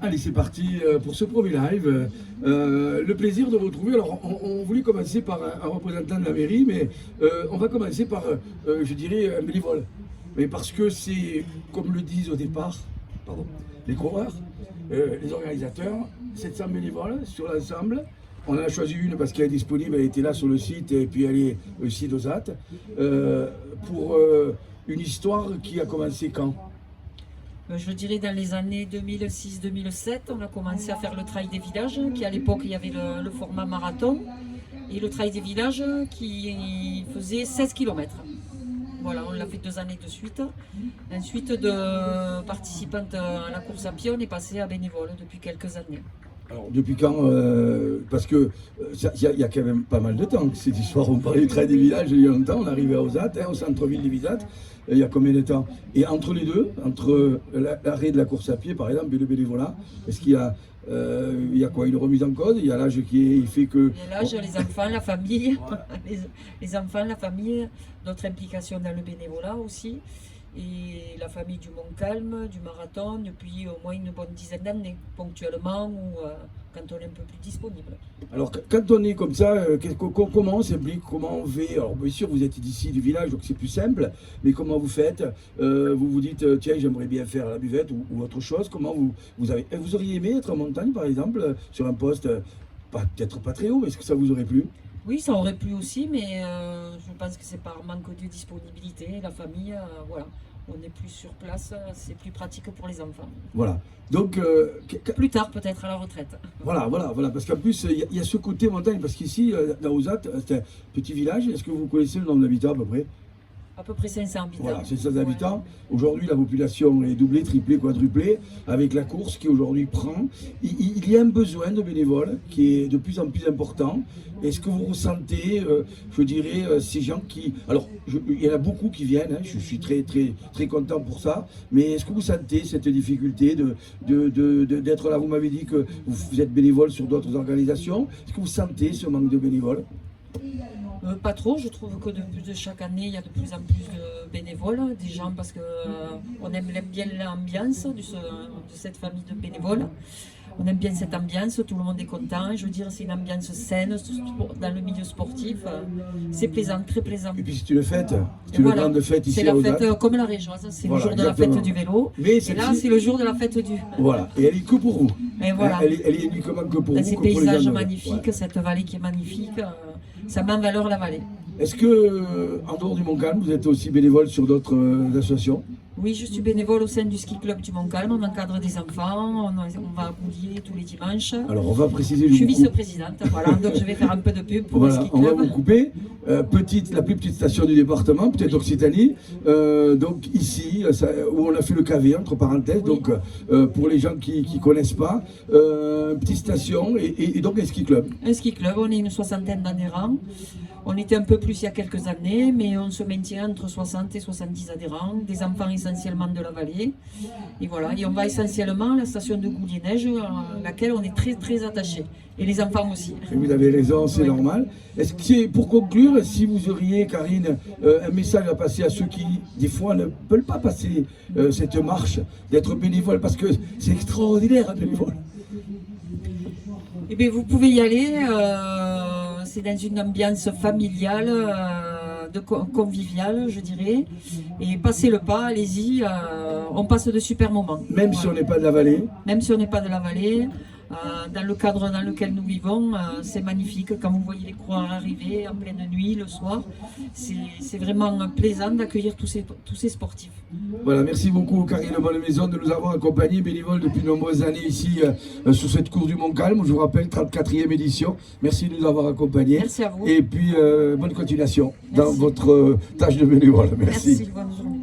Allez, c'est parti pour ce premier live. Le plaisir de vous retrouver. Alors, on voulait commencer par un représentant de la mairie, mais on va commencer par, je dirais, un bénévole. Mais parce que c'est, comme le disent au départ, pardon, les coureurs, les organisateurs, 700 bénévoles sur l'ensemble. On en a choisi une parce qu'elle est disponible, elle était là sur le site et puis elle est aussi d'Ozat. Pour une histoire qui a commencé quand? Je dirais dans les années 2006-2007, on a commencé à faire le trail des villages, qui à l'époque il y avait le format marathon, et le trail des villages qui faisait 16 km. Voilà, on l'a fait 2 années de suite. Ensuite, de participante à la course à pied, on est passé à bénévole depuis quelques années. Alors, depuis quand parce que il y a quand même pas mal de temps que cette histoire. On parlait du trail des villages il y a longtemps, on arrivait à Ozat, au centre-ville de Visat. Il y a combien de temps? Et entre les deux, entre l'arrêt de la course à pied par exemple et le bénévolat, est-ce qu'il y a il y a quoi? Une remise en cause? Il y a l'âge il fait que... Il y a l'âge, les enfants, la famille, les enfants, la famille, notre implication dans le bénévolat aussi. Et la famille du Montcalm, du marathon, depuis au moins une bonne dizaine d'années, ponctuellement ou quand on est un peu plus disponible. Alors quand on est comme ça, comment on s'implique, comment on fait? Alors bien sûr vous êtes d'ici du village donc c'est plus simple, mais comment vous faites? Vous vous dites tiens j'aimerais bien faire la buvette ou autre chose. Comment vous auriez aimé être en montagne par exemple, sur un poste peut-être pas très haut, est-ce que ça vous aurait plu? Oui, ça aurait plu aussi, mais je pense que c'est par manque de disponibilité. La famille, voilà, on est plus sur place, c'est plus pratique pour les enfants. Voilà. Donc plus tard, peut-être à la retraite. Voilà, parce qu'en plus il y a ce côté montagne, parce qu'ici dans Ozat, c'est un petit village. Est-ce que vous connaissez le nombre d'habitants à peu près? À peu près 500 habitants. Voilà, 500 habitants. Aujourd'hui, la population est doublée, triplée, quadruplée, avec la course qui aujourd'hui prend. Il y a un besoin de bénévoles qui est de plus en plus important. Est-ce que vous ressentez, je dirais, ces gens qui... Alors, il y en a beaucoup qui viennent, hein, je suis très, très, très content pour ça, mais est-ce que vous sentez cette difficulté d'être là? Vous m'avez dit que vous êtes bénévole sur d'autres organisations. Est-ce que vous sentez ce manque de bénévoles? Pas trop, je trouve que de chaque année, il y a de plus en plus de bénévoles, des gens parce qu'on aime bien l'ambiance de cette famille de bénévoles. On aime bien cette ambiance, tout le monde est content. Je veux dire, c'est une ambiance saine dans le milieu sportif. C'est plaisant, très plaisant. Et puis c'est une fête, c'est une grande fête ici à Ozat. C'est la fête comme la Régeoise, c'est le jour de la fête du vélo. Et là, c'est le jour de la fête du... Voilà, et elle est que pour vous. Et voilà. Elle est uniquement que pour vous. Ces paysages magnifiques, cette vallée qui est magnifique, ça met en valeur la vallée. Est-ce que, en dehors du Montcalm, vous êtes aussi bénévole sur d'autres associations? Oui, je suis bénévole au sein du ski club du Montcalm. On encadre des enfants, on va à Boulier tous les dimanches. Alors, on va préciser... Je suis vice-présidente, voilà, donc je vais faire un peu de pub pour le ski club. On va vous couper. La plus petite station du département, peut-être Occitanie. Donc ici, où on a fait le KV, entre parenthèses. Oui. Donc, pour les gens qui ne connaissent pas, petite station et donc un ski club. Un ski club, on est une 60aine d'adhérents. On était un peu plus il y a quelques années, mais on se maintient entre 60 et 70 adhérents, des enfants essentiellement de la vallée. Et voilà, et on va essentiellement à la station de Goulier-Neige, à laquelle on est très très attachés. Et les enfants aussi. Et vous avez raison, c'est normal. Est-ce que c'est, pour conclure, si vous auriez, Karine, un message à passer à ceux qui, des fois, ne veulent pas passer cette marche, d'être bénévole, parce que c'est extraordinaire, un bénévole. Eh bien, vous pouvez y aller. C'est dans une ambiance familiale, conviviale, je dirais. Et passez le pas, allez-y, on passe de super moments. Même si on n'est pas de la vallée? Même si on n'est pas de la vallée. Dans le cadre dans lequel nous vivons, c'est magnifique. Quand vous voyez les coureurs arriver en pleine nuit, le soir, c'est vraiment plaisant d'accueillir tous ces sportifs. Voilà, merci beaucoup Karine Bonne-Maison de nous avoir accompagnés bénévoles depuis de nombreuses années ici sur cette course du Montcalm. Je vous rappelle, 34e édition. Merci de nous avoir accompagnés. Merci à vous. Et puis bonne continuation dans votre tâche de bénévole. Merci. Merci, bonne journée.